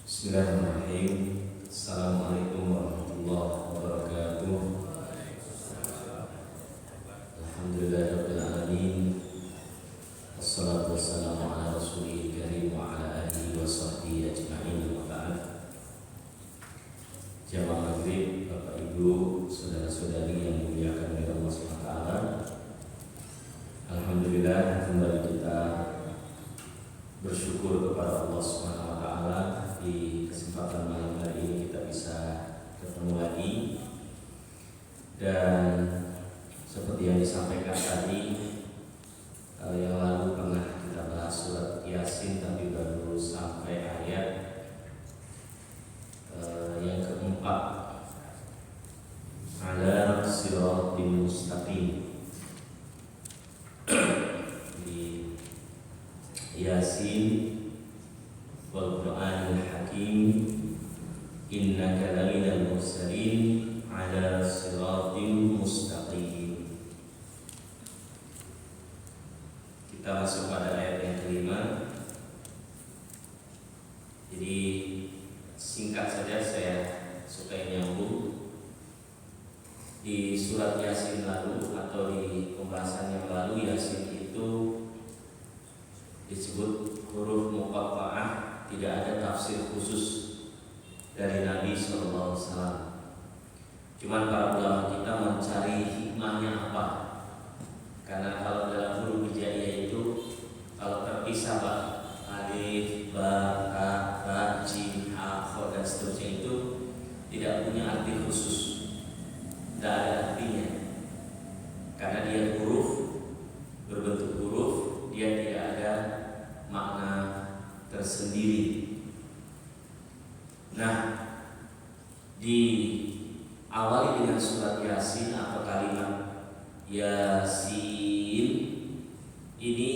Bismillahirrahmanirrahim. Assalamualaikum warahmatullahi wabarakatuh. Alhamdulillahirabbil alamin. Wassalatu wassalamu ala rasulil karim wa ala alihi wa sahbihi ajma'in wa ba'd. Jamaah maghrib, Bapak Ibu, saudara-saudari yang dimuliakan oleh Allah Subhanahu wa taala. Alhamdulillah kembali kita bersyukur kepada Allah Subhanahu wa taala. Di kesempatan malam hari ini kita bisa ketemu lagi. Dan seperti yang disampaikan tadi, yang lalu pernah kita bahas surat Yasin, tapi baru sampai ayat yang keempat, ala siratim mustaqim. Di Yasin wal Qur'anil Hakim, innaka laminal mursalin ala siratim mustaqim. Kita masuk pada ayat yang kelima. Jadi singkat saja saya supaya nyambung. Di surat Yasin lalu atau di pembahasan yang lalu, Yasin itu disebut huruf muqatta'ah. Tidak ada tafsir khusus dari Nabi SAW. Cuman para ulama kita mencari hikmahnya apa. Karena kalau dalam huruf hijaiyah itu, kalau terpisah alif, ba, ta, ta, jim, ha, kha dan seterusnya itu tidak punya arti khusus. Tidak ada artinya. Karena dia huruf, berbentuk huruf, dia tidak ada makna tersendiri. Nah, diawali dengan surat Yasin atau kalimat Yasin ini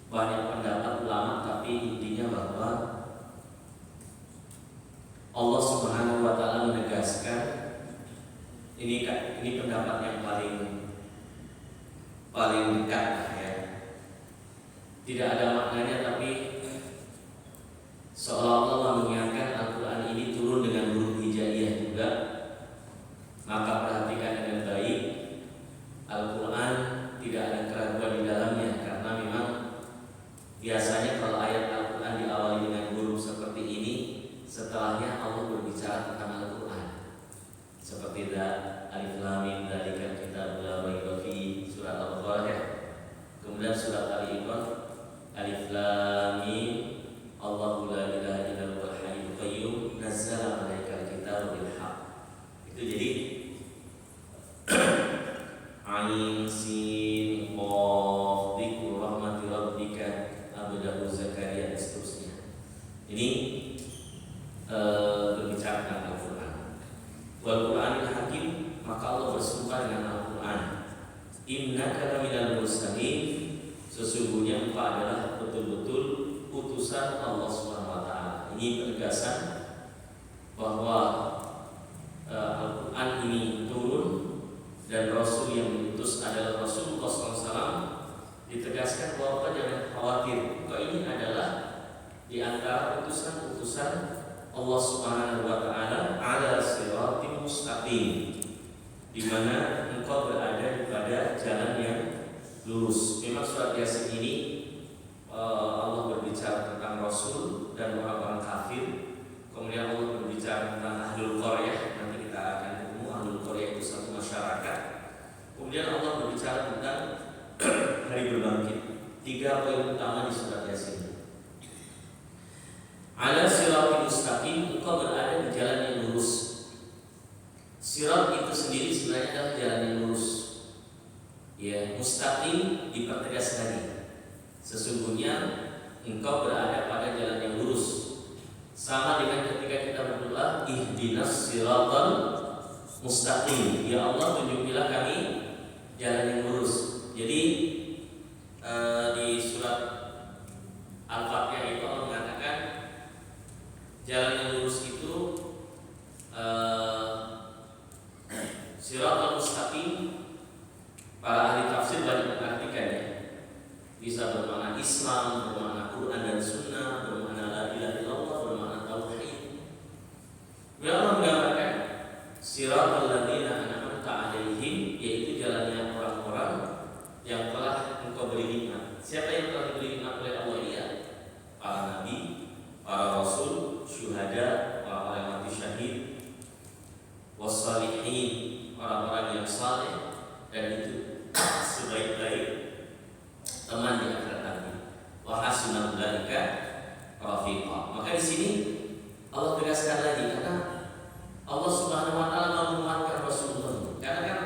banyak pendapat ulama, tapi intinya bahwa Allah Subhanahu wa taala menegaskan, ini pendapat yang paling dekat ya. Tidak ada maknanya, tapi seolah-olah Allah mengingatkan Al-Quran ini turun dengan huruf hijaiyah juga. Maka perhatikan dengan baik, Al-Quran tidak ada keraguan di dalamnya. Karena memang biasanya kalau ayat Al-Quran diawali dengan huruf seperti ini, setelahnya Allah berbicara tentang Al-Quran. Seperti Alif Lam Mim dzalikal kitabul la raiba fihi, surat Al-Baqarah ya. Kemudian surat Ali Imran, Alif Lam Mim Allahu la ilaha illa huwal hayyul qayyum nazzala 'alaikal kitaba bil haqq. Itu jadi Ain Sin Qaf dzikru rahmati rabbika abdahu Zakaria dan seterusnya. Ini berbicara tentang Al-Quran. Wal Qur'anil Hakim, maka Allah bersumpah dengan Al-Quran. Innaka laminal mursalin, sesungguhnya engkau adalah betul-betul utusan Allah Subhanahu wa taala. Ini penegasan bahwa Al-Quran ini turun dan Rasul yang diutus adalah Rasulullah SAW. Ditegaskan bahwa jangan khawatir, bahwa ini adalah di antara utusan-utusan Allah Subhanahu wa taala ala siratim mustaqim, di mana engkau berada pada jalan yang lurus. Memang surat Yasin ini Allah berbicara tentang Rasul dan orang-orang kafir. Kemudian Allah berbicara tentang Ahlul Qaryah. Nanti kita akan ketemu Ahlul Qaryah itu satu masyarakat. Kemudian Allah berbicara tentang hari berbangkit. 3 poin utama di surat Yasin. Ala siratal mustaqim, engkau berada di jalan yang lurus. Sirat itu sendiri sebenarnya adalah jalan yang lurus. Ya, mustaqim dipertegas lagi. Sesungguhnya engkau berada pada jalan yang lurus. Sama dengan ketika kita berdoa, ihdinas siratal mustaqim. Ya Allah, tunjukilah kami jalan yang lurus. Jadi di surat Al-Fatihah itu Allah mengatakan jalan yang lurus itu siratal mustaqim. Para ahli tafsir banyak mengartikannya. Bisa bermakna Islam, bermakna Quran dan Sunnah, bermakna la ilaha illallah, bermakna tauhid, rafiqa. Maka di sini Allah tegaskan lagi karena Allah Subhanahu wa taala menguatkan Rasulullah. Karena kan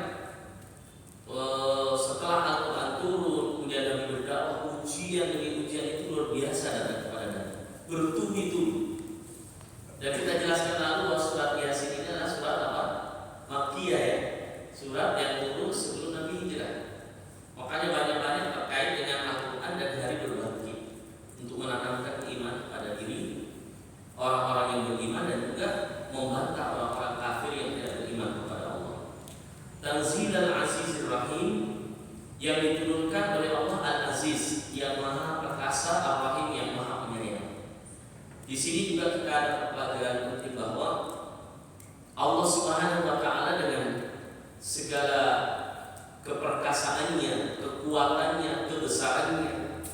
setelah Al-Qur'an turun kemudian Nabi berdakwah, ujian demi ujian itu luar biasa datang kepada Nabi. Bertubi-tubi. Dan kita jelaskan lalu bahwa surat Yasin ini adalah surat apa? Makkiyah ya. Surat yang turun sebelum Nabi hijrah. Makanya banyak-banyak terkait dengan Al-Quran dan hari berbagi untuk menanamkan iman pada diri orang-orang yang beriman dan juga membantah orang-orang kafir yang tidak beriman kepada Allah. Tanzilal Azizir Rahim yang diturunkan oleh Allah Al-Aziz yang Maha Perkasa, Ar-Rahim yang Maha Penyayang. Di sini juga kita ada pelajaran penting bahwa Allah Subhanahu wa taala dengan segala keperkasaannya, kekuatannya, kebesarannya,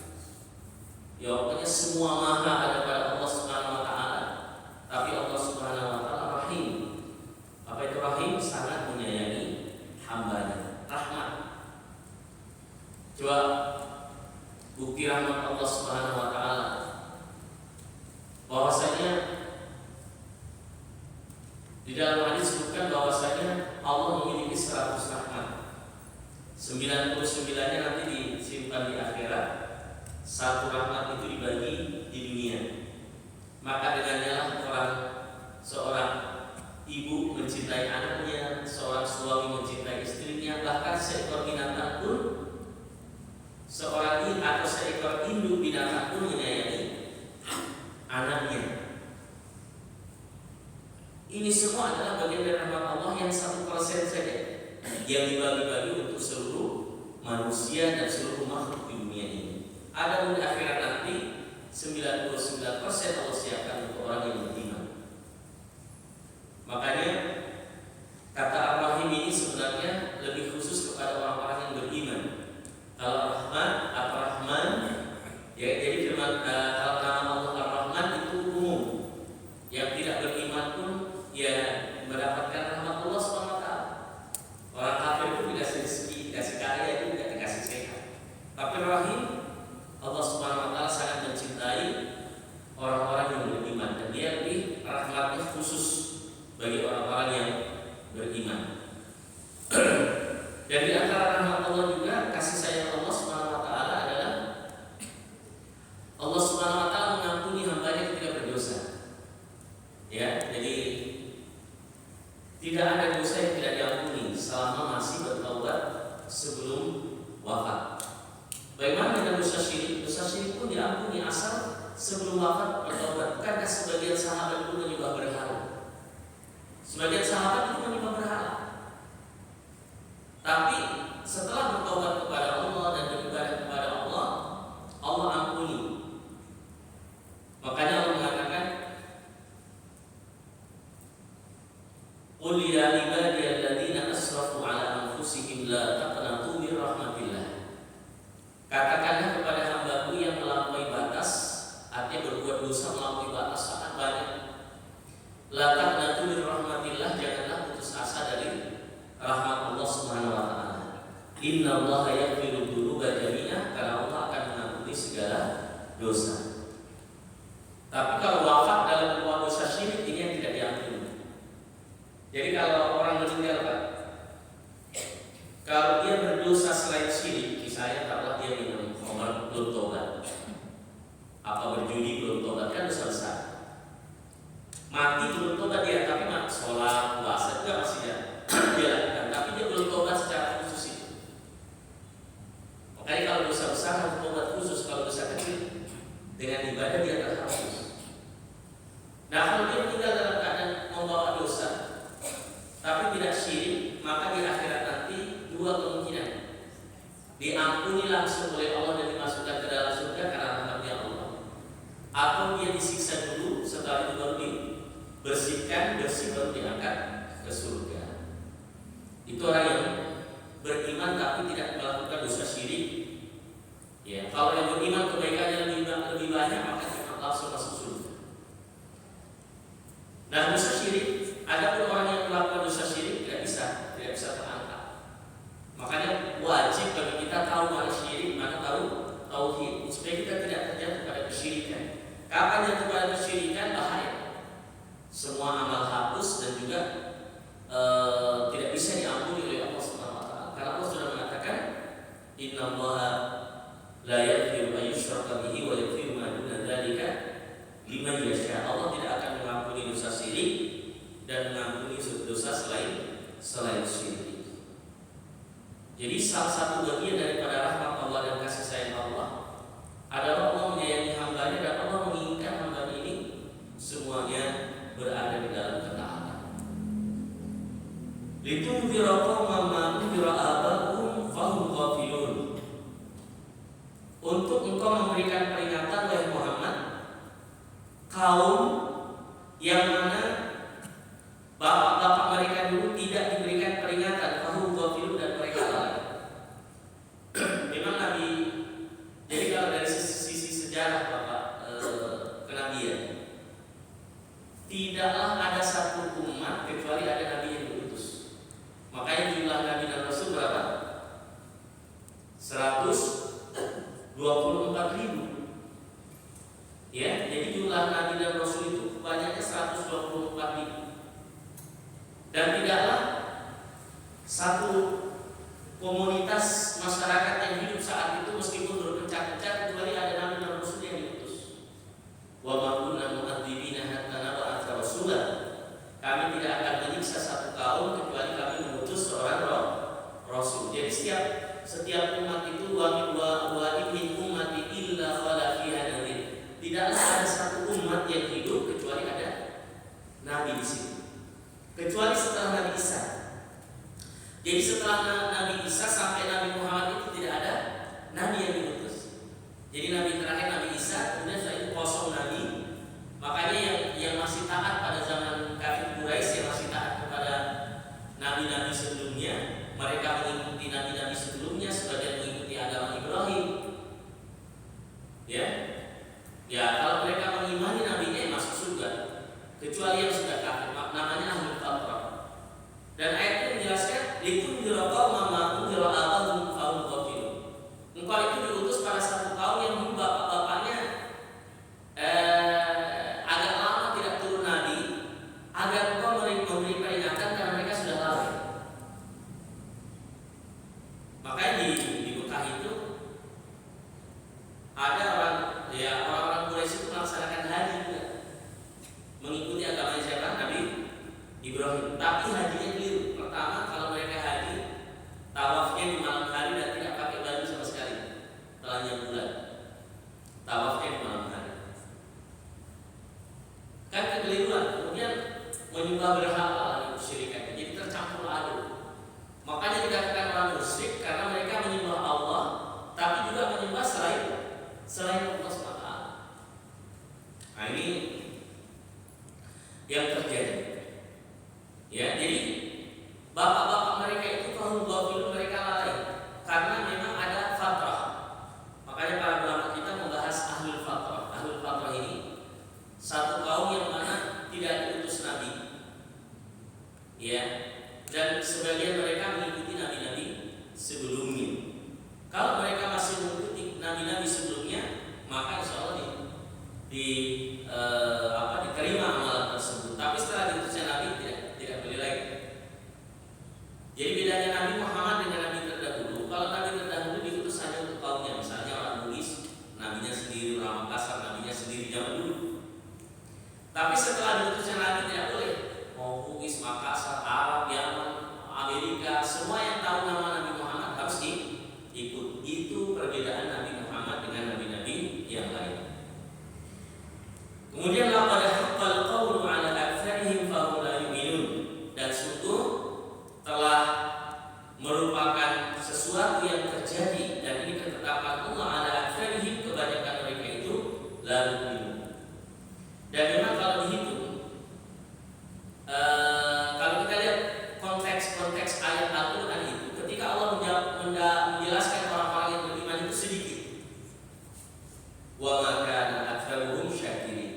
ya pokoknya semua maha ada pada Allah Subhanahu wa taala. Tapi Allah Subhanahu wa taala Rahim. Apa itu Rahim? Sangat menyayangi hambanya. Rahmat. Coba bukti rahmat Allah Subhanahu wa taala bahwasanya di dalam hadis disebutkan bahwasanya Allah memiliki 100 rahmat. 99-nya nanti disimpan di akhirat. Satu rahmat itu dibagi di dunia. Maka dengannya lah seorang ibu mencintai anaknya, seorang suami mencintai istrinya, bahkan seekor binatang pun, seorang ibu atau seekor induk binatang pun menyayangi anaknya. Ini semua adalah bagian dari rahmat Allah yang 1% saja yang dibagi-bagi untuk seluruh manusia dan seluruh makhluk di dunia ini. Ada di akhirat nanti 99% Allah siapkan untuk orang yang beriman. Makanya kata Ar-Rahim ini sebenarnya lebih khusus kepada orang-orang yang beriman. Kalau Ar-Rahman, Ar-Rahman ya, jadi firman kalau nama Allah Ar-Rahman itu umum. Yang tidak beriman pun ya mendapatkan rahmat Allah SWT. Orang kafir itu dikasih rezeki, dikasih kaya, juga dikasih sehat. Tapi Rahim, Allah Subhanahu wa taala sangat mencintai orang-orang yang beriman dan dia lebih rahmatnya khusus bagi orang-orang yang beriman. Dan di antara rahmat Allah juga kasih sayang Allah Subhanahu wa taala adalah Allah Subhanahu wa taala mengampuni hambanya ketika berdosa. Ya, jadi tidak ada dosa yang tidak diampuni selama masih bertaubat sebelum wafat. Bagaimana dengan dosa syirik? Dosa syirik pun diampuni asal sebelum wafat bertaubat. Karena sebagian sahabat itu menyembah berhala. Sebagian sahabat itu menyembah berhala. Tapi setelah bertaubat kepada Allah dan beribadah kepada Allah, Allah ampuni. Makanya Allah mengatakan, "Qul ya ibadiyalladzina asrafu ala anfusihim la taqnatu min rahmatillah." Katakanlah kepada hambaku yang melampaui batas, artinya berbuat dosa melampaui batas sangat banyak. La taqnatu min rahmatillah, janganlah putus asa dari rahmat Allah Subhanahu wa taala. Innallaha yaghfiru dzunuba jami'a, karena Allah akan mengampuni segala dosa. Tapi kalau wafat dalam sebuah dosa syirik ini yang tidak diampuni. Jadi kalau orang meninggal Pak, kalau dia berdosa selain syirik, misalnya kalau dia minum khamar belum tobat, apa berjudi belum tobat, kan dosa besar. Mati belum tobat dia, tapi sholat, puasa juga masih dia lakukan, tapi dia belum tobat secara khusus itu. Makanya kalau dosa besar harus tobat khusus, kalau dosa kecil dengan ibadah dia terhapus. Nah kalau dia meninggal dalam keadaan membawa dosa tapi tidak syirik, maka di akhirat nanti dua kemungkinan: diampuni langsung oleh Allah dan dimasukkan ke dalam surga karena rahmatnya Allah, atau dia disiksa dulu, setelah itu baru dibersihkan, bersih baru diangkat ke surga. Itu orang yang beriman tapi tidak melakukan dosa syirik. Ya, kalau yang beriman kebaikannya lebih banyak, maka dia langsung masuk surga. Nah, dosa syirik, ada pun orang yang melakukan dosa syirik tidak bisa terangkat. Makanya wajib bagi kita tahu mana syirik, mana tahu tauhid, supaya kita tidak terjatuh pada kesyirikan. Kapan jatuh pada kesyirikan bahaya. Semua amal hapus dan juga tidak bisa diampuni oleh Allah Subhanahu wa taala. Karena Allah sudah mengatakan innallaha la yaghfiru an yushraka bihi wa yaghfiru ma duna dzalika liman yasha. Allah tidak akan mengampuni dosa syirik dan mengampuni dosa selain syirik. Jadi salah satu bagian daripada rahmat Allah dan kasih sayang Allah adalah Allah menyayangi hambanya dan Allah menginginkan hambanya ini semuanya berada di dalam ketaatan. Litunzira qauman ma unzira aba'uhum fahum ghafilun. Untuk engkau memberikan peringatan wahai Muhammad kaum yang mana bapak-bapak mereka dulu tidak diberikan peringatan, fahum ghafilun, dan mereka lalai. Memang Nabi, jadi kalau dari sisi sejarah Bapak kenabian, tidaklah ada satu umat kecuali ada nabi yang diutus. Makanya jumlah nabi dan rasul berapa? 124.000. Ya, jadi jumlah nabi dan rasul itu banyaknya 124.000. Dan tidaklah satu komunitas masyarakat yang hidup saat itu meskipun berpecah-pecah kecuali ada nabi dan rasul yang diutus. Wa ma kunna mu'adzibina hatta nab'atsa rasula. Kami tidak akan menyiksa satu kaum kecuali kami mengutus seorang rasul. Jadi setiap umat itu wa in ummati illa khala fiha nadhir. Tidaklah ada satu umat yang hidup kecuali ada nabi di situ. Kecuali setelah Nabi Isa. Jadi setelah Nabi Isa sampai Nabi Muhammad itu tidak ada nabi yang diutus. Jadi nabi terakhir Nabi Isa, kemudian setelah itu kosong nabi. Makanya yang masih taat pada zaman kafir Quraisy, yang masih taat kepada nabi-nabi sebelumnya, mereka mengikuti nabi-nabi sebelumnya, sebagian mengikuti agama Ibrahim. Ya, kalau mereka mengimani nabinya masuk surga, kecuali yang sudah kafir, namanya ahlul fatrah. Dan ayat ini menjelaskan litunzira qauman ma unzira aba'uhum fahum ghafilun. Engkau itu diutus pada satu kaum yang dulu bapak-bapaknya agak lama tidak turun nabi, agar engkau memberi peringatan karena mereka sudah lalai. Makanya di Mekah itu ada orang-orang Quraisy itu melaksanakan haji juga, mengikuti agama siapa? Nabi Ibrahim. Tapi hajinya keliru. Pertama, kalau mereka haji, tawafnya di malam hari dan tidak pakai baju sama sekali. Telanjang bulan. Tawafnya di malam hari. Kan kekeliruan. Kemudian menyembah berhala lagi kesyirikan. Jadi tercampur aduk. Makanya dikatakan orang musyrik karena mereka menyembah Allah, tapi juga menyembah selain Allah SWT. Nah, ini yang terjadi. Ya, jadi bapak-bapak mereka itu fahum ghafilun, mereka lalai karena memang ada fatrah. Makanya para ulama kita membahas ahlul fatrah. Ahlul fatrah ini satu kaum yang mana tidak diutus nabi. Ya, dan sebagian mereka mengikuti nabi-nabi sebelumnya. Kalau mereka masih mengikuti nabi-nabi sebelumnya, maka insya Allah diterima amalan tersebut. Tapi setelah diutusnya nabi tidak boleh lagi. Jadi bedanya Nabi Muhammad dengan nabi terdahulu. Kalau nabi terdahulu diutus hanya untuk kaumnya, misalnya orang Bugis, nabinya sendiri, orang Makassar, nabinya sendiri zaman dulu. Tapi setelah diutusnya nabi tidak boleh. Mau Bugis, Makassar, Arab, Yaman, Amerika, semua yang tahu nama Nabi Muhammad harus ikut. Itu perbedaan Nabi Muhammad dengan nabi-nabi yang lain. Kemudian laqad haqqal qawlu 'ala aktsarihim fahum la yu'minun. Dan sungguh telah merupakan sesuatu yang terjadi dan ini ketetapan Allah 'ala aktsarihim, kebanyakan mereka itu la yu'minun. Dan memang kalau dihitung kalau kita lihat konteks ayat Al-Quran itu, ketika Allah menjelaskan orang-orang yang beriman itu sedikit. Wa ma kana aktsaruhum syakirin.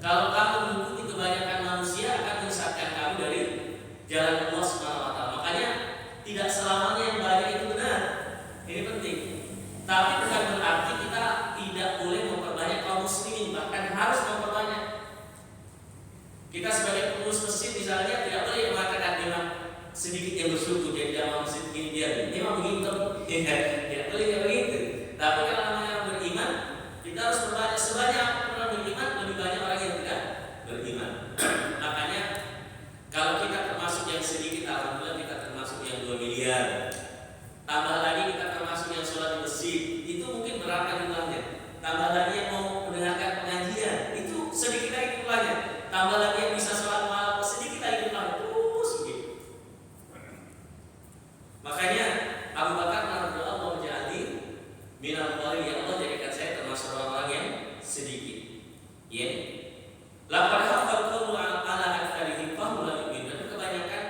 Kalau kamu mengikuti kebanyakan manusia akan menyesatkan kamu dari jalan Allah Subhanahu wa taala. Makanya tidak selamanya yang banyak itu benar. Ini penting. Tapi bukan berarti kita tidak boleh memperbanyak kaum muslimin, bahkan harus memperbanyak. Kita sebagai pengurus masjid misalnya tidak boleh mengatakan memang sedikit yang bersyukur jadi dalam masjid ini biar memang begitu. Tidak boleh begitu. Tapi kalau namanya beriman, kita harus berbanyak. Sebanyak orang beriman, lebih banyak orang yang tidak beriman. Makanya kalau kita termasuk yang sedikit, alhamdulillah kita termasuk yang 2 miliar. Tambah lagi kita termasuk yang sholat di masjid, itu mungkin berapa jumlahnya. Tambah lagi yang mau mendengarkan pengajian, itu sedikit lagi jumlahnya. Tambah lagi yang bisa sholat malam, sedikit lagi jumlahnya. Terus begitu. Makanya Abu Bakar berdoa, Allah menjadi minal qalil, ya Allah jadikan saya termasuk orang-orang yang sedikit. Ya. Laqad hafal qawlu ala aktsarihim fa hum la yu'minun. Kebanyakan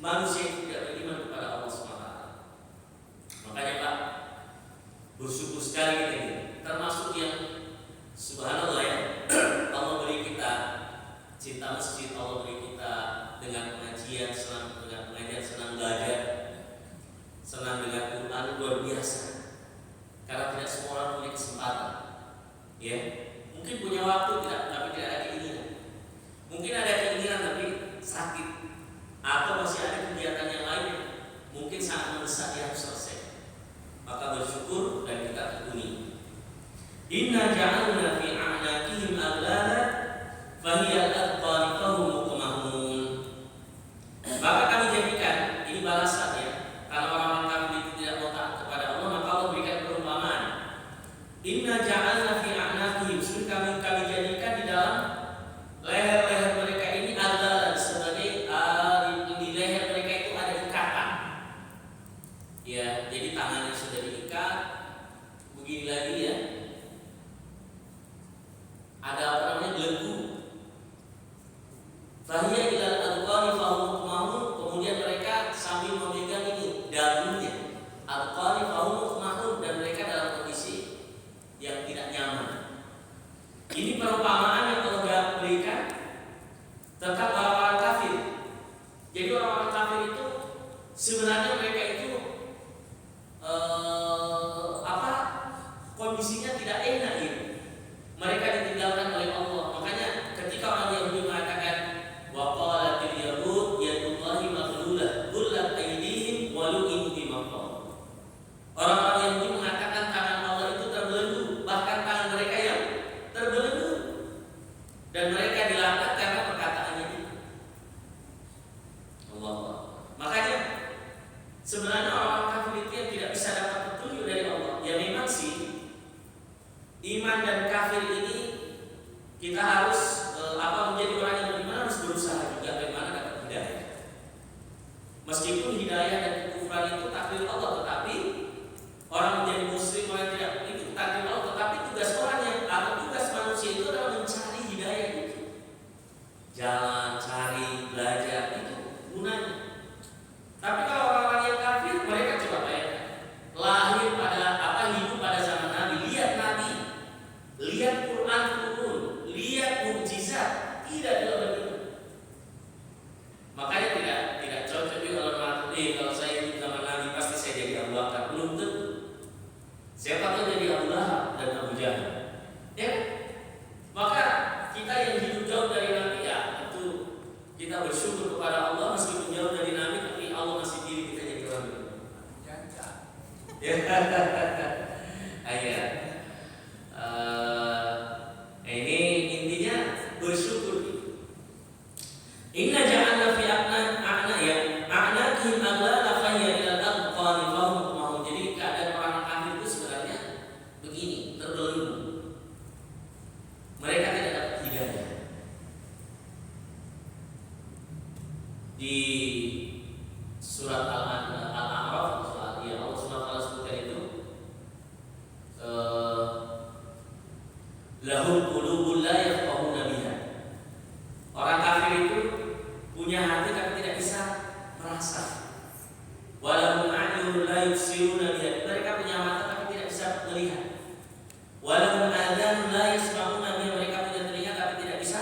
manusia yang tidak beriman kepada Allah SWT. Makanya Pak, bersyukur sekali kita ini. Termasuk yang subhanallah ya, Allah beri kita cinta masjid, Allah beri kita dengan pengajian, senang dengan pengajian, senang belajar, senang dengan Quran, luar biasa. Karena tidak semua orang punya kesempatan. Ya, mungkin punya waktu tapi tidak ada keinginan. Mungkin ada keinginan tapi sakit, atau masih ada kegiatan yang lain mungkin sangat mendesak yang harus selesai. Maka bersyukur dan kita tekuni. Inna ja'alna fi a'naqihim aghlala fa hiya al-adqani fahum muqmahun. Maka kami jadikan, ini balasan ya, karena orang-orang kafir itu tidak mau taat kepada Allah, maka Allah berikan perumpamaan. Inna ja'alna fi a'naqihim, kami jadikan di dalam leher-leher mereka ini aghlalan, sebagai di leher mereka itu ada ikatan. Ya, jadi tangannya sudah diikat, begini lagi ya. Ada apa namanya belenggu. Fahiyya ilal adqani fahum muqmahun, kemudian mereka sambil memegang ini dagunya. Adqani fahum muqmahun, dan mereka dalam kondisi yang tidak nyaman. Ini perumpamaan yang Allah berikan tentang orang-orang kafir. Jadi orang-orang kafir itu sebenarnya mereka itu kondisinya tidak enak ini. Mereka ditinggalkan oleh Allah. Makanya ketika orang Yahudi mengatakan wa qalatil yahud yadullahi maghlulah ghullat aydihim wa lu'inu bima qalu. Orang-orang Yahudi mengatakan tangan Allah itu terbelenggu, bahkan tangan mereka yang terbelenggu, dan mereka dilaknat karena perkataannya itu. Allah. Makanya sebenarnya orang kafir itu yang tidak bisa dapat petunjuk dari Allah. Ya memang sih iman dan kafir ini kita harus menjadi orang yang beriman harus berusaha juga bagaimana dapat hidayah. Meskipun hidayah dan kekufuran itu takdir Allah, tetapi orang menjadi muslim, orang tidak itu takdir Allah, tetapi tugas orangnya atau tugas manusia itu adalah mencari hidayah itu. Jalan, cari, belajar, itu gunanya. Tapi kalau orang-orang yang kafir, mereka coba bayangkan, lahir pada hidup pada zaman Nabi, lihat Nabi, lihat Quran turun, lihat mukjizat, tidak begitu. Makanya tidak cocok juga kalau kalau saya hidup zaman Nabi pasti saya jadi Abu Bakar, belum tentu. Siapa tahu jadi Abu Lahab dan Abu Jahal. Ya, maka kita yang hidup jauh dari Nabi, ya tentu kita bersyukur kepada Allah meskipun jauh dari Nabi, tapi Allah masih pilih kita jadi orang itu. Ya, ayat. Ini intinya bersyukur. Inna ja'alna fi a'naqihim aghlala fa hiya ilal adqani fahum muqmahun. Jadi keadaan orang kafir itu sebenarnya begini, terbelenggu. Mereka tidak dapat hidayah. Di surat Al-A'raf, Allah SWT sebutkan itu, lahum qulubun la yafqahuna biha. Orang kafir itu punya hati tapi tidak bisa merasa. Walahum a'yunun la yubsiruna biha. Mereka punya mata tapi tidak bisa melihat. Walahum adhanun la yasma'una biha. Mereka punya telinga tapi tidak bisa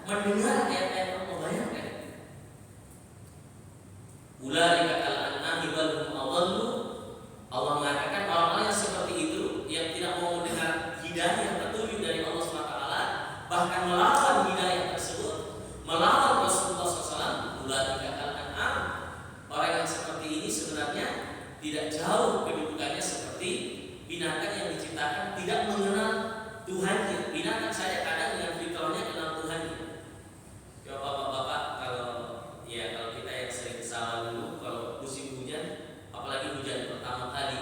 mendengar ayat-ayat Allah. Bayangkan, ulaika kal-an'ami bal hum adallu. Allah mengatakan orang-orang yang seperti itu, yang tidak mau mendengar hidayah petunjuk dari Allah SWT, bahkan melawan hidayah tersebut, melawan Rasulullah SAW. Ulaika kal-an'am, orang yang seperti ini sebenarnya tidak jauh kedudukannya seperti binatang yang diciptakan tidak mengenal Tuhannya. Binatang saja kadang dengan fitrahnya kenal Tuhannya. Coba bapak-bapak, kalau kita yang sering kesalahan dulu, kalau musim hujan, apalagi hujan pertama kali,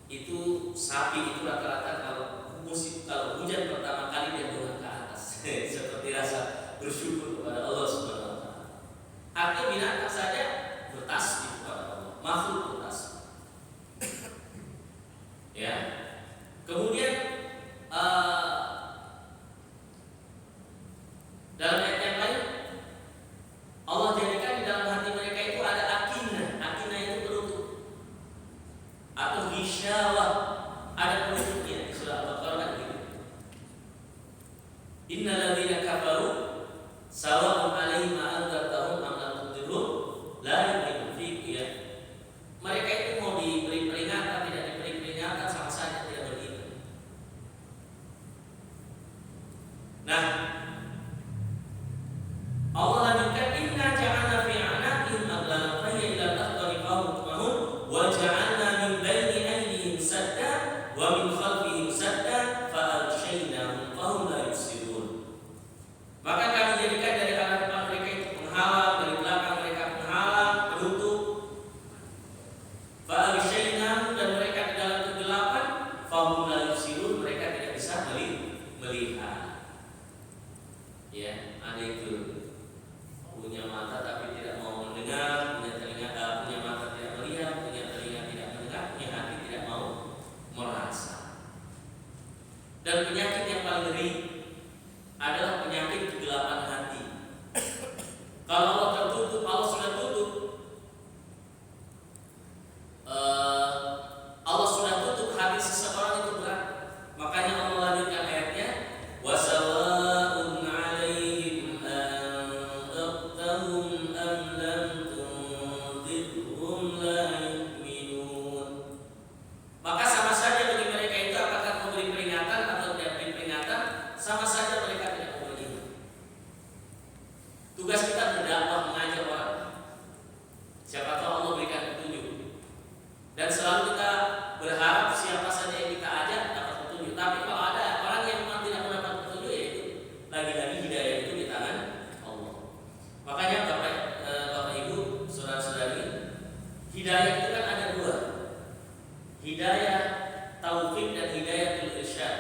itu sapi itu rata-rata kalau hujan pertama kali dia turun ke atas, seperti rasa bersyukur kepada Allah Subhanahu Wa Taala. Artinya binatang saja bertasbih kepada Allah, makhluk bertasbih. Ya, kemudian dalam ayat yang lain Allah jadikan di dalam hati mereka itu ada akinah. Akinah itu penutup atau hisyawah, ada penutupnya. Di surah Al-Baqarah kan gitu. Innal ladzina kafaru sawa'un 'alaihim anzartahum am lam tunzirhum la yu'minun fi. Mereka itu mau diberi peringatan, tidak diberi peringatan, sama saja tidak beriman. Nah, Allah lanjutkan, inna ja'alna fi a'naqihim aghlalan fa hiya ila al-aqdari qawmun wa ja'alna min baini aydihim sadda wa min khalfihim sadda fa aghshaynahum fa hum la yubsirun. Maka kami jadikan dari arah depan mereka itu penghalang, dari belakang mereka penghalang, penutup. Fa aghshaynahum, dan mereka di dalam kegelapan, fa hum la yubsirun, mereka tidak bisa melihat. Ya, ada itu. Punya mata tapi tidak mau mendengar, punya telinga, punya mata tidak melihat, punya telinga tidak mendengar, punya hati tidak mau merasa. Dan penyakit yang paling ngeri adalah penyakit kegelapan hati. Kalau Allah tertutup, Allah sudah tutup. Allah sudah tutup hati seseorang itu berat. Makanya Allah lanjutkan ayatnya, wasawa'un 'alaihim anzartahum am lam tunzirhum la yu'minun. Maka sama saja bagi mereka itu apakah memberi peringatan atau tidak beri peringatan, sama saja mereka tidak mau beriman. Tugas kita berdakwah, mengajar orang. Siapa tahu Allah berikan petunjuk. Dan selalu kita berharap siapa saja yang kita ajak dapat petunjuk. Tapi kalau ada orang yang memang tidak mendapat petunjuk, yaitu lagi-lagi hidayah itu di tangan Allah. Makanya Bapak Ibu, saudara-saudari, hidayah itu kan ada dua. Hidayah taufik dan hidayatul irsyad.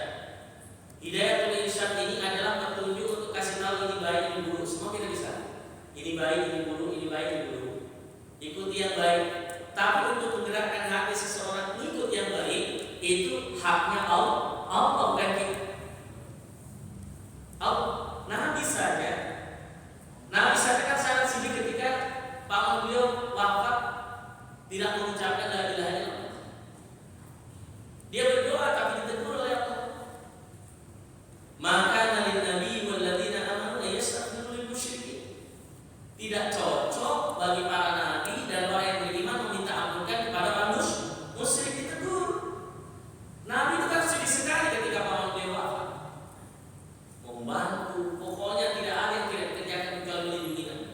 Hidayatul irsyad ini adalah petunjuk untuk kasih tahu ini baik, ini buruk. Semua kita bisa. Ini baik, ini buruk, ini baik, ini buruk. Ikuti yang baik. Tapi untuk menggerakkan hati seseorang ikut yang baik, itu haknya Allah, bukan kita. Nabi saja kan sangat sedih ketika paman beliau wafat tidak mengucapkan la ilaha illallah. Dia berdoa tapi ditegur oleh Allah. Maka lin nabi wal ladzina amanu yastaghfiru lil musyrikin. Tidak cocok bagi para nabi dan orang yang beriman meminta ampunkan kepada orang musyrik, ditegur. Nabi itu kan sedih sekali ketika paman beliau wafat. Membantu, pokoknya tidak ada yang tidak dikerjakan kecuali melindungi Nabi.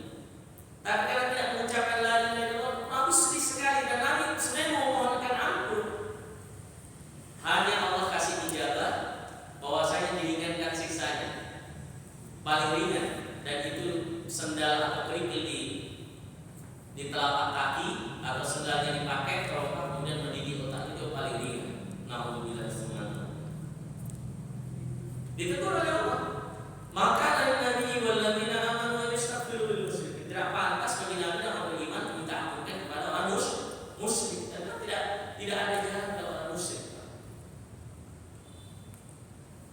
Tapi karena tidak mengucapkan la ilaha illallah, Nabi sedih sekali dan Nabi sebenarnya mau mohonkan ampun. Hanya Allah kasih ijabah bahwasanya diringankan siksanya, paling ringan, dan itu sendal atau kerikil di telapak kaki atau sendalnya dipakai terompak kemudian mendidih otak, itu paling ringan. Nauzubillah subhanahu. Ditegur oleh Allah. Maka dari Nabi wal ladzina amanu yastaghfiru lil musyrikin. Tidak pantas bagi Nabi yang beriman minta ampunkan kepada orang musyrik. Karena tidak ada jalan kepada orang musyrik.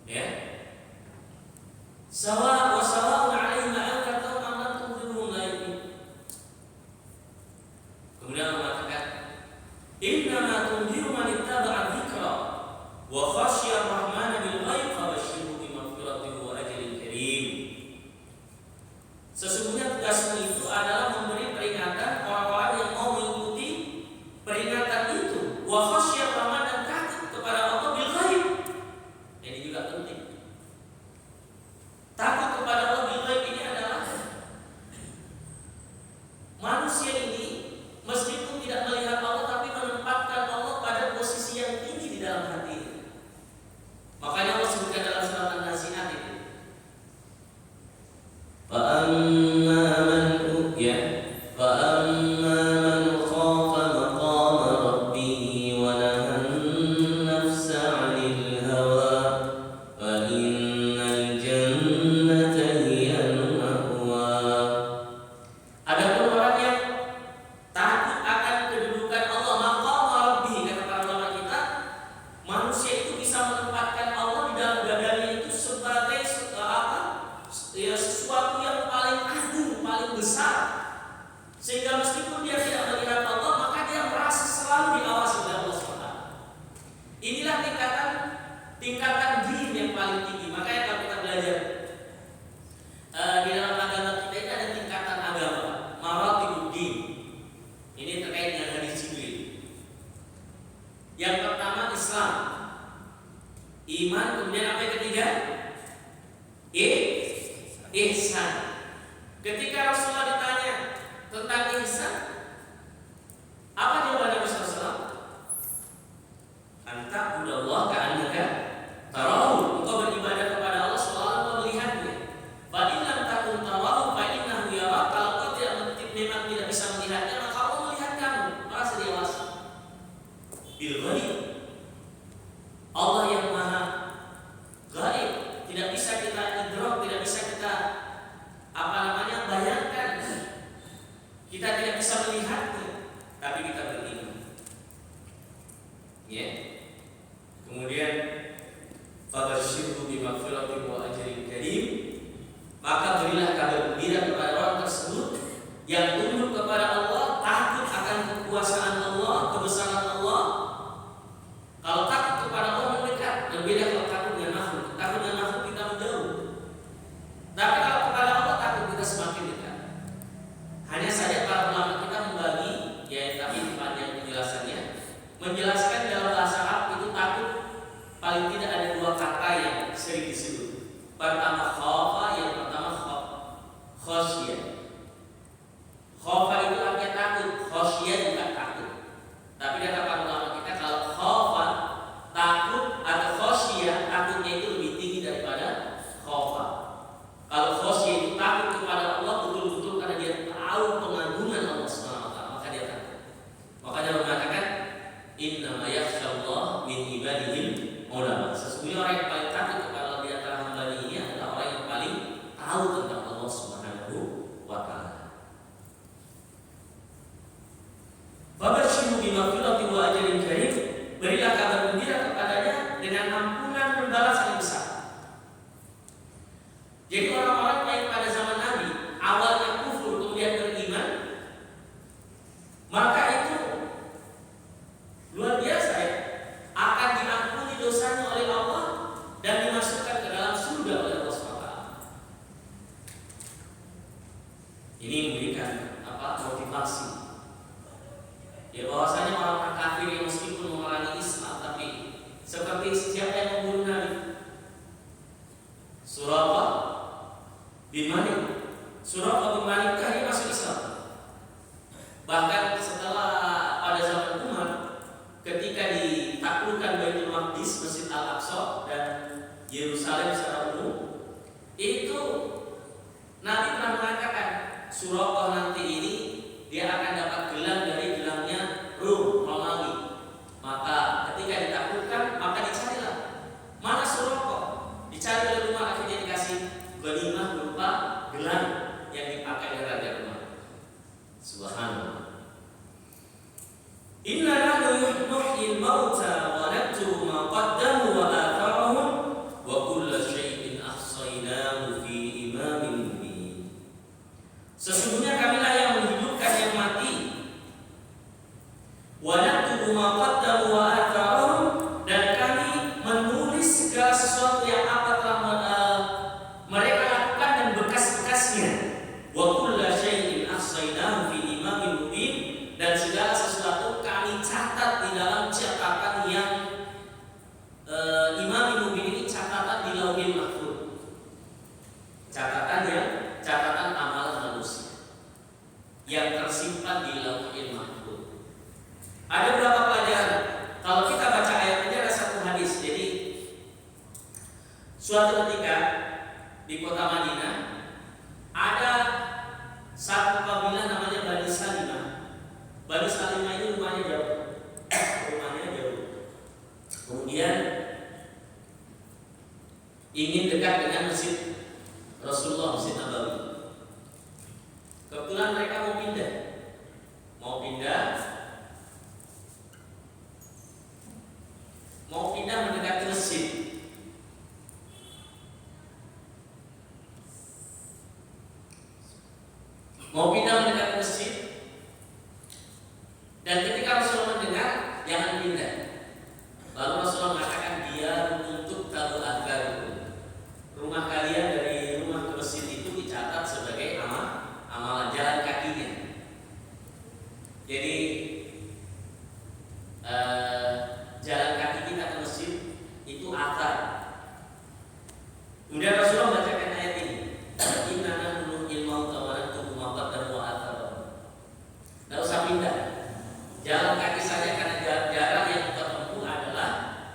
Ya. Sawa'un 'alaihim anzartahum am lam tunzirhum la yu'minun. Kemudian Allah mengatakan, innama tunziru man ittaba'a dzikra wa khasyiya ar-rahmana bil ghaib fabashshirhu bi maghfiratin Sesungguhnya tugasmu itu adalah memberi peringatan orang-orang yang mau mengikuti peringatan itu. Wa khasyiyar rahman, dan takut kepada Allah bil ghaib. Ini juga penting. Takut kepada Allah bil ghaib ini adalah manusia ini meskipun tidak melihat Allah tapi menempatkan Allah pada posisi yang tinggi di dalam hati. Makanya Allah sebutkan dalam surat An-Nazi'at itu. فأما من خاف مقام ربه ونهى النفس عن الهوى فإن الجنة هي المأوى. Adapun orang yang takut akan kedudukan Allah, maqam rabbih, kata para ulama kita, manusia itu bisa menempatkan Allah di dalam dadanya itu sebagai sesuatu yang paling agung, paling besar, sehingga meskipun dia tidak melihat Allah, maka dia merasa selalu diawasi oleh Allah SWT. Inilah tingkatan din yang paling tinggi. Makanya kalau kita belajar di dalam agama kita ini ada tingkatan agama, maratibud din. Ini terkait dengan hadis Jibril. Yang pertama Islam, iman, kemudian apa yang ketiga? Ihsan. Ketika Rasulullah ditanya tentang ihsan, apa jawaban Nabi SAW? Anta budallah ka'annaka tarahu. Engkau beribadah kepada Allah seolah engkau melihatnya. Fa in lam takun tarahu fa innahu yarak. Kalau kau memang tidak bisa melihatnya, maka Allah melihat kamu. Merasa diawasi. Bil ghaib. Allah yang maha gaib, tidak bisa kita idrak, tidak bisa kita bayangkan. Kita tidak bisa melihatnya, tapi kita beriman. Ya. Kemudian fabashshirhu bimaghfiratin wa ajrin karim. Maka berilah kabar gembira kepada orang tersebut yang tunduk kepada Allah, takut akan kekuasaan Allah, kebesaran Allah. Kalau takut kepada Allah mendekat, berbeda kalau takut dengan makhluk. Takut dengan makhluk kita menjauh. Tapi kalau kepada Allah takut kita semakin dekat. Hanya saja para ulama kita membagi, ya tapi panjang penjelasannya, menjelaskan dalam bahasa Arab itu takut paling tidak ada dua kata yang sering disebut. Pertama khafa, yang pertama khasyiyah. Khafa itu artinya takut, khasyiyah juga takut. Tapi kata para ulama kita, kalau khafa takut atau khasyiyah, takutnya itu lebih tinggi daripada khafa. Kalau khasyiyah itu takut kepada Allah betul-betul karena dia tahu pengagungan Allah SWT, maka dia takut. Makanya Allah mengatakan innama yakhshallah min ibadihil ulama. Sesungguhnya orang yang paling takut kepada Allah di antara hamba ini adalah orang yang paling tahu tentang Allah Subhanahu wa taala. Fabashshirhu bimaghfiratin wa ajrin karim. Berilah kabar gembira kepadanya dengan ampunan dan balasan yang besar. Jadi orang-orang yang pada zaman Nabi awalnya kufur kemudian beriman, maka itu luar biasa ya, akan diampuni dosanya oleh Allah dan dimasukkan ke dalam surga oleh Allah SWT. Ini memberikan motivasi. Ya bahwasanya orang kafir yang meskipun memerangi Islam, tapi seperti siapa yang membunuh Nabi? Suraqah bin Malik. Suraqah bin Malik dia masuk Islam. Bahkan setelah pada zaman Umar, ketika ditaklukkan Baitul Maqdis, Masjid Al-Aqsa dan Yerusalem secara umum, itu Nabi pernah mengatakan Suraqah nanti ini dia akan dapat gelang dari gelangnya Romawi. Maka ketika ditaklukkan, maka dicarilah mana Suraqah. Dicari oleh Umar, akhirnya dikasih ghanimah berupa gelang yang dipakai oleh Raja Umar. Subhanallah. Inna nahnu nuhyil mauta wa naktubu ma qaddamu wa atharahum wa kulla syai'in ahsaynahu fi imamin mubin. Sesungguhnya kamilah yang menghidupkan yang mati, wa naktubu ma qaddamu wa atharahum, dan kami menulis segala sesuatu yang apa telah mereka lakukan dan bekas-bekasnya. mau pindah mendekati masjid, dan ketika Rasulullah mendengar, jangan pindah. Lalu Rasulullah mengatakan, dia untuk tahu agar rumah kalian dari rumah ke masjid itu dicatat sebagai amalan jalan kakinya. Jadi jalan kaki kita ke masjid itu atar. Kemudian Rasulullah bacakan ayat ini, inna nahnu ilmau tawarantum maqaddam wa athar. Tidak usah pindah. Jalan kaki saja, karena jarak yang kita tempuh adalah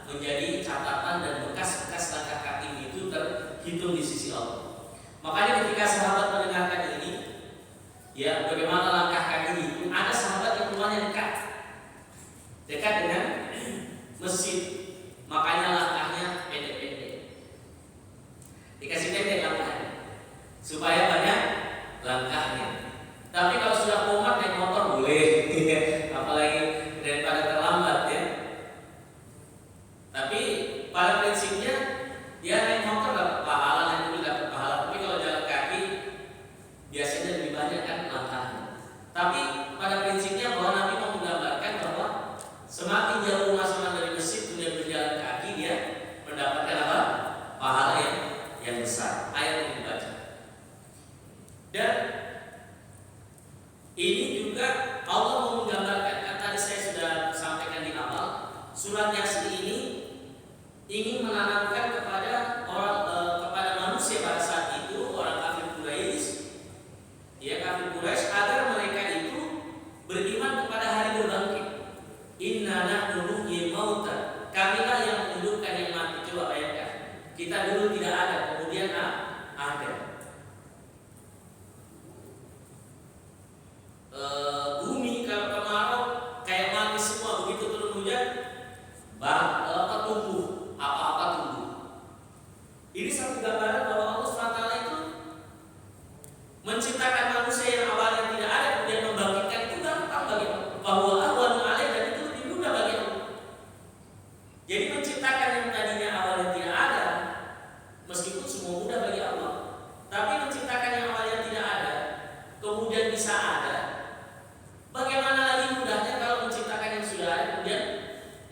menjadi catatan dan bekas-bekas langkah kaki itu terhitung di sisi Allah. Makanya ketika sahabat mendengarkan ini, ya bagaimana langkah kaki itu, ada sahabat yang rumahnya dekat dengan masjid, makanya langkahnya pendek-pendek. Dikasih pendek langkahnya supaya banyak langkahnya. Tapi kalau sudah komat naik motor boleh, apalagi daripada terlambat ya. Tapi pada prinsipnya dia naik motor dapat pahala, naik mobil dapat pahala. Tapi kalau jalan kaki biasanya lebih banyak kan langkahnya. Tapi pada prinsipnya bahwa Nabi mau menggambarkan bahwa semakin jauh rumah dari masjid kemudian berjalan kaki, dia mendapatkan apa? Pahala yang besar. Ayat yang dibaca. Dan ini juga Allah mau menggambarkan, kan tadi saya sudah sampaikan di awal, surat Yasin ini ingin menanamkan kepada kepada manusia pada saat itu, orang kafir Quraisy, ya kafir Quraisy, agar mereka itu beriman kepada hari berbangkit. Inna nahnu nuhyil mauta, kamilah yang menghidupkan yang mati. Coba bayangkan, kita dulu tidak ada, kemudian ada. Bumi kalau kemarau kayak mati semua, begitu turun hujan tumbuh, apa-apa tumbuh. Ini satu gambaran bahwa Allah SWT itu menciptakan manusia yang awalnya tidak ada kemudian membangkitkan, itu gampang bagi Allah. Bahwa ahwanu alaih, dan itu lebih mudah bagi Allah. Jadi menciptakan yang tadinya awalnya tidak ada, meskipun semua mudah bagi Allah, tapi menciptakan yang awalnya tidak ada kemudian bisa ada, bagaimana lagi mudahnya kalau menciptakan yang sudah ada kemudian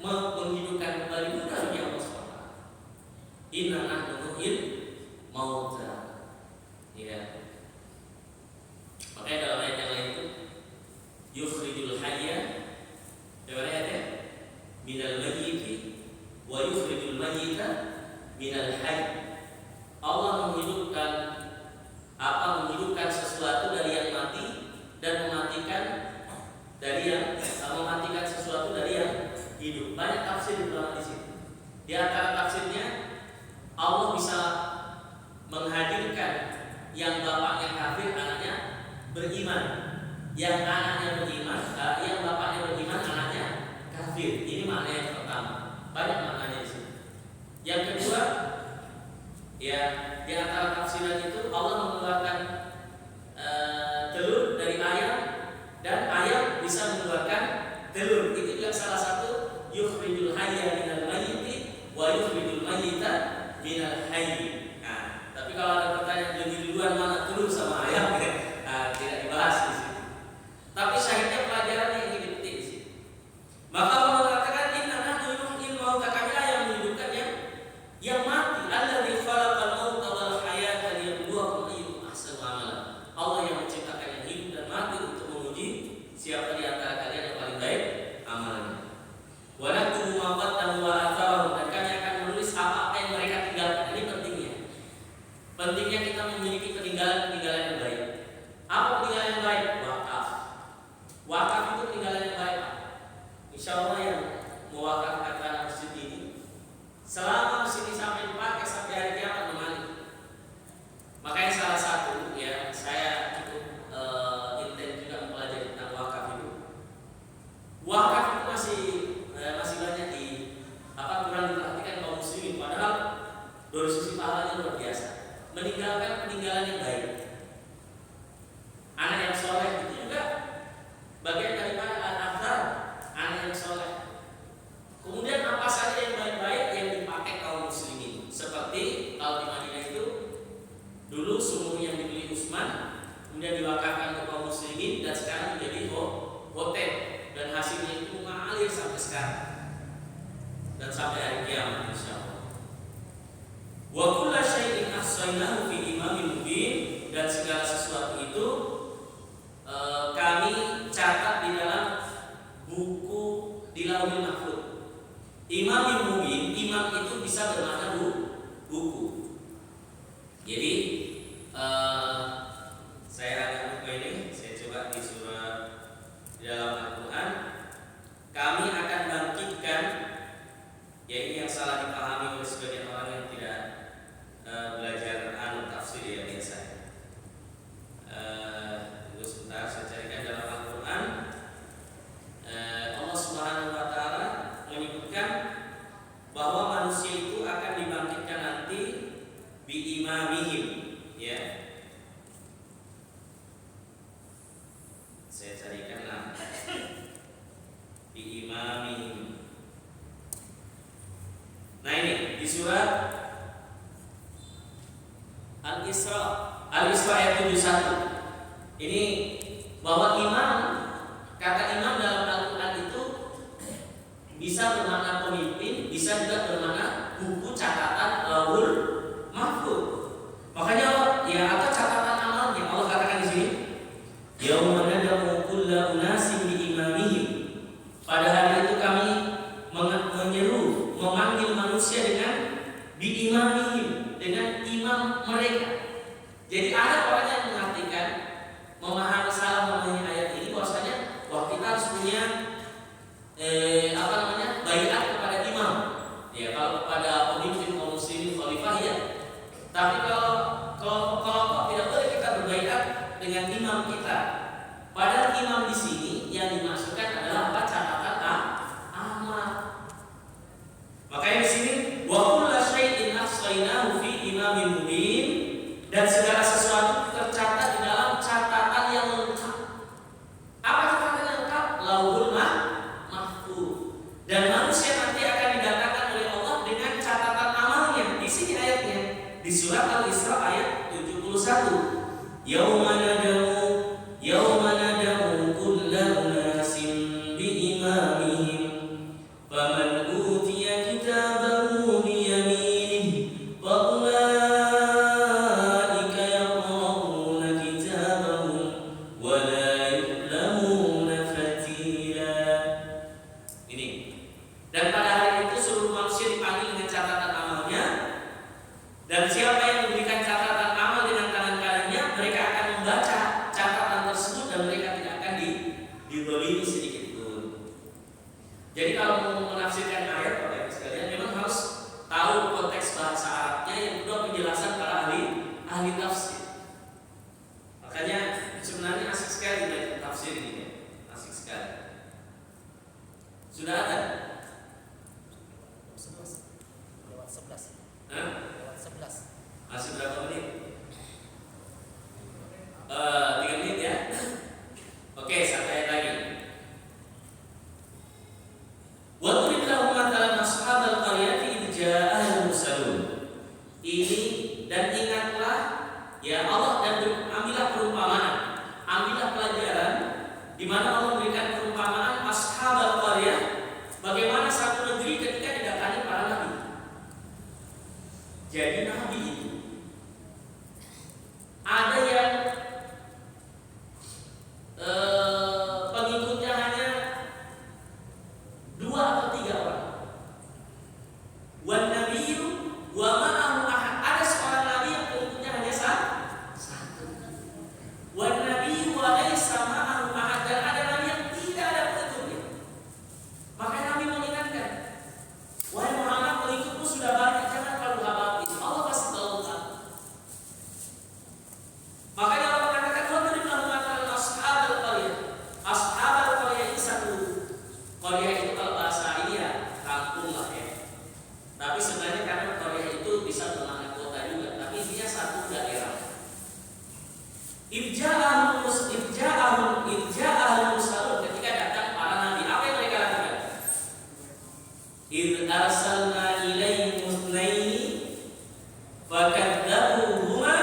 menghidupkan kembali, mudah bagi Allah SWT. Inna nahnu nuhyil mauta. Ya. Makanya dalam ayat yang lain itu yukhrijul hayya, bagaimana ayatnya? Minal mayyiti wa yukhrijul mayyita minal hayy. Allah menghidupkan sesuatu dari yang mati dan mematikan sesuatu dari yang hidup. Banyak tafsir di dalam di sini. Di antara tafsirnya, Allah bisa menghadirkan yang bapaknya kafir, anaknya beriman. Yang anaknya beriman, yang bapaknya beriman, anaknya kafir. Ini makna yang pertama. Banyak maknanya di sini. Yang kedua, ya di antara tafsiran itu Allah mengeluarkan telur dari ayam, dan ayam bisa mengeluarkan telur. Itu juga salah satu yukhrijul hayya minal mayyiti wa yukhrijul mayyita minal hayy. Nah, tapi kalau ada pertanyaan lebih duluan mana telur sama ayam, tidak dibahas di sini. Tapi syahidnya pelajaran yang ini dipetik di sini. Maka Allah mengatakan inna nahnu nuhyil mauta, kamilah yang menghidupkan yang mati. Alladzi khalaqal mauta wal hayata liyabluwakum ayyukum ahsanu amala. Allah yang menciptakan yang hidup dan mati untuk menguji siapa di antara kalian yang paling baik amalannya. Wa naktubu ma qaddamu wa atharahum, dan kami akan menulis apa yang mereka tinggalkan. Ini pentingnya. Pentingnya kita memiliki peninggalan yang baik. Apa peninggalan yang baik? Wakaf. Wakaf itu peninggalan yang baik. Insya Allah yang mewakafkan tanah masjid ini, selama masjid ini sampai dipakai sampai hari kiamat mengalir. Makanya salah satu, ya saya cukup intens juga mempelajari tentang wakaf itu. Wakaf itu masih banyak kurang diperhatikan kaum muslimin, padahal dari sisi pahalanya luar biasa. Meninggalkan peninggalan yang baik. kemudian diwakafkan untuk kaum muslimin dan sekarang menjadi hotel dan hasilnya itu mengalir sampai sekarang dan sampai hari kiamat insyaallah. Wa kullu syai'in ahsaynahu fi imamin mubin, dan segala sesuatu itu kami catat di dalam buku di Lauhul Mahfuz. Imamin mubin, imam itu bisa bermakna buku. Jadi saya agak lupa ini, saya coba di surah di dalam Al-Quran. Kami akan bangkitkan, ya ini yang salah dipahami oleh sebagian orang yang tidak belajar tafsir ya biasa. Tunggu sebentar, saya carikan dalam Al-Quran. Allah Subhanahu wa Ta'ala menyebutkan bahwa manusia itu akan dibangkitkan nanti bi imamihim, ya. Saya carikanlah bi imamihim. Nah ini di surat Al-Isra ayat 71. Ini bahwa imam, kata imam dalam Al-Quran itu bisa bermakna pemimpin, bisa juga bermakna buku catatan Lauhul Mahfuz. Makanya ya atau catatan amalnya Allah katakan di sini, yauma nad'u kulla unasin bi imamihim. Pada hari itu kami menyeru, memanggil manusia dengan bi imamihim, dengan imam mereka. Jadi ada orang yang mengartikan, memahami salah memahami ayat ini bahwasanya wah kita harus punya baiat kepada imam. Ya kalau kepada pemimpin kaum muslimin khalifah ya. Tapi kalau tidak boleh kita berbaiat dengan imam kita. Padahal imam di sini yang dimaksudkan adalah apa? Catatan amal. Makanya di sini wa kullu syai'in ahsaynahu fi imamin mubin, dan segala sesuatu tercatat di dalam catatan yang lengkap. Apa catatan yang lengkap? Lauhul Mahfuz. Dan manusia nanti akan didatangkan oleh Allah dengan catatan amalnya. Di sini ayatnya di surat Al-Isra ayat 71. Yauma nad'u kulla unasin bi imamihim faman utiya kitabahu bi yaminihi fa ulaika yaqra'una kitabahum wa la yuzlamuna fatila. Ini. Dan pada hari itu seluruh manusia dipanggil dengan catatan amalnya, dan siapa yang memberikan catatan amal dengan tangan kanannya, mereka akan membaca catatan tersebut dan mereka tidak akan didolimi sedikit pun. Jadi kalau mau menafsirkan ayat Bapak Ibu sekalian, memang harus tahu konteks bahasa Arabnya, yang kedua penjelasan para ahli tafsir. Makanya sebenarnya asik sekali belajar tafsir ini, ya. Asik sekali. Sudah ada? Lewat 11. Hah? Lewat 11. Masih berapa menit? 3 menit ya. Oke, santai lagi. Wa turib lahum matalan ashabal qaryati idh ja'ahum mursalun. Ini dan ingatlah ya Allah, dan ambillah perumpamaan, ambillah pelajaran di mana Allah memberikan perumpamaan ashabal qaryah, bagaimana satu negeri ketika didatangi para nabi. Jadi nabi itu ada yang pengikutnya hanya 2 atau 3 orang. Wan nabiyyu wa ma'ahu ahad. Ada seorang nabi yang pengikutnya hanya 1. Wan nabiyyu wa laysa ma'ahu ahad. Dan ada nabi yang tidak ada pengikutnya. Maka nabi mengingatkan, wahai Muhammad, pengikutmu sudah banyak, jangan terlalu khawatir. Allah pasti tahu. Makanya Allah mengatakan wadrib lahum matalan ashabal qaryah. Ashabal qaryah ini satu qaryah itu kalau bahasa ini ya kampung lah ya. Tapi sebenarnya karena qaryah itu bisa bermakna kota juga, tapi dia satu daerah. Irja'ahum mursalun, ketika datang para nabi, apa yang mereka lakukan? Idh arsalna ilaihim itsnaini fakadzabuhuma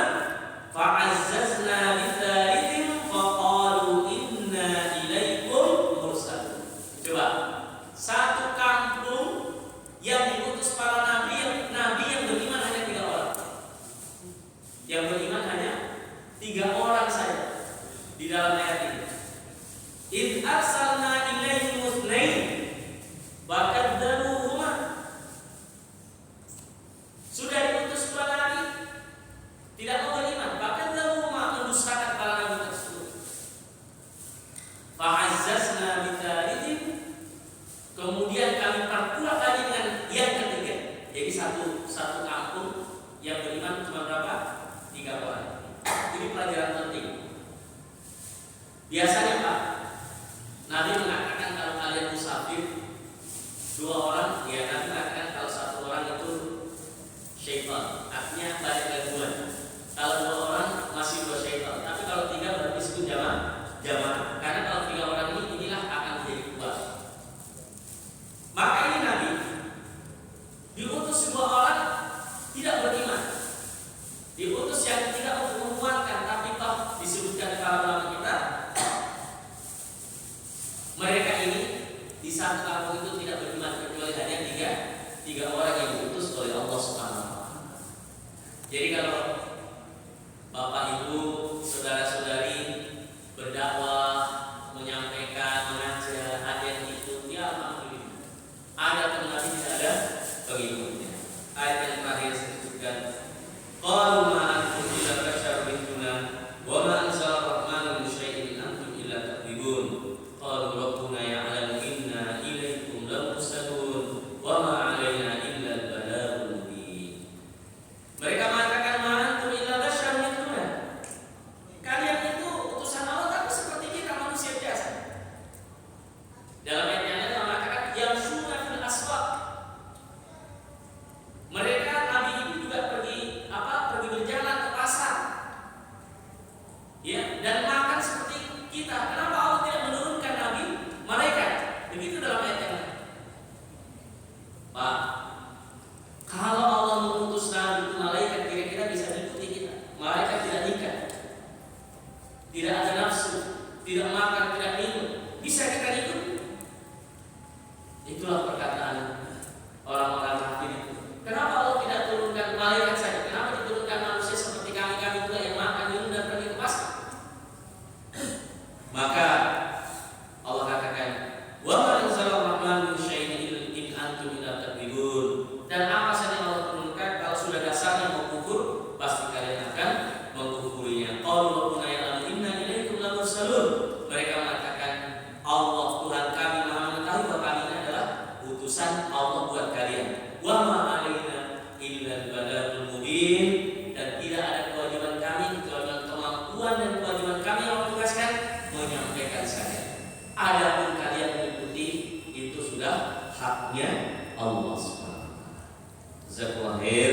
fa'azzazna bitsalits orang saja di dalam ayat ini. Id arsalna ilaihim itsnain fakadzabuhuma. Sudah diutus dua nabi, tidak mau beriman, fakadzabuhuma, mendustakan para nabi tersebut. Fa'azzazna bitsalitsin, kemudian kami perkuat lagi dengan yang ketiga. Jadi satu kampung yang beriman cuma berapa? 3 orang. Ini pelajaran penting. Biasanya Pak, Nabi mengatakan kalau kalian musafir 2 orang, ya Nabi mengatakan kalau 1 orang itu syaitan, artinya balik gangguan. Kalau 2 orang masih 2 syaitan, tapi kalau 3 berarti disebut jamaah. Karena kalau 3 orang inilah akan menjadi kuat. Maka ini Nabi diutus 2 orang tidak beriman, diutus yang ketiga untuk menguatkan, tapi toh disebutkan para ulama kita, mereka ini di satu kampung itu tidak beriman kecuali hanya 3 orang yang diutus oleh Allah Subhanahu wa taala. Jadi kalau Bapak Ibu, saudara-saudari berdakwah, menyampaikan, mengajar, ada yang ikut, ya alhamdulillah. Ada teman Nabi, tidak ada pengikutnya. Ayat yang terakhir disebutkan, qalu ma antum illa basyarun mithluna wa ma anzala ar-rahmanu min syai'in in antum illa takdzibun. Qalu rabbuna ya'lamu inna ilaikum lamursalun wa ma 'alaina illa al-balaghul mubin. Mereka mengatakan ma antum illa basyarun mithluna. Kalian itu utusan Allah tapi seperti kita manusia biasa. Dalam ayat yang lain mengatakan yamshuna fil aswaq. Mereka Nabi ini juga pergi berjalan ke pasar, ya, dan makan seperti kita. Kenapa Allah tidak menurunkan Nabi malaikat? Begitu dalam ayat yang lain. Pak, kalau Allah mengutus Nabi itu malaikat, kira-kira bisa diikuti kita? Malaikat tidak nikah, tidak ada nafsu, tidak makan, tidak minum, bisa kita ikut? Itulah perkataan orang-orang kafir itu. Kenapa Allah tidak turunkan malaikat saja? Kenapa diturunkan manusia seperti kami juga yang makan, minum, dan pergi ke pasar? Maka Allah katakan, wa ma anzala ar-rahmanu min syai'in in antum illa takdzibun. Dan apa saja yang Allah turunkan, kalau sudah dasarnya mau kufur, pasti kalian akan mengkufurinya. Qalu rabbuna ya'lamu inna ilaikum lamursalun. Mereka mengatakan, Allah Tuhan kami Maha mengetahui bahwa kami ini adalah utusan Allah buat kalian. Wa ma 'alaina illa al-balaghul mubin, dan tidak ada kewajiban kami kecuali kemampuan dan kewajiban kami yang Allah tugaskan menyampaikan saja. Adapun kalian mengikuti itu sudah haknya Allah Subhanahu wa taala. Jazakallahu khair.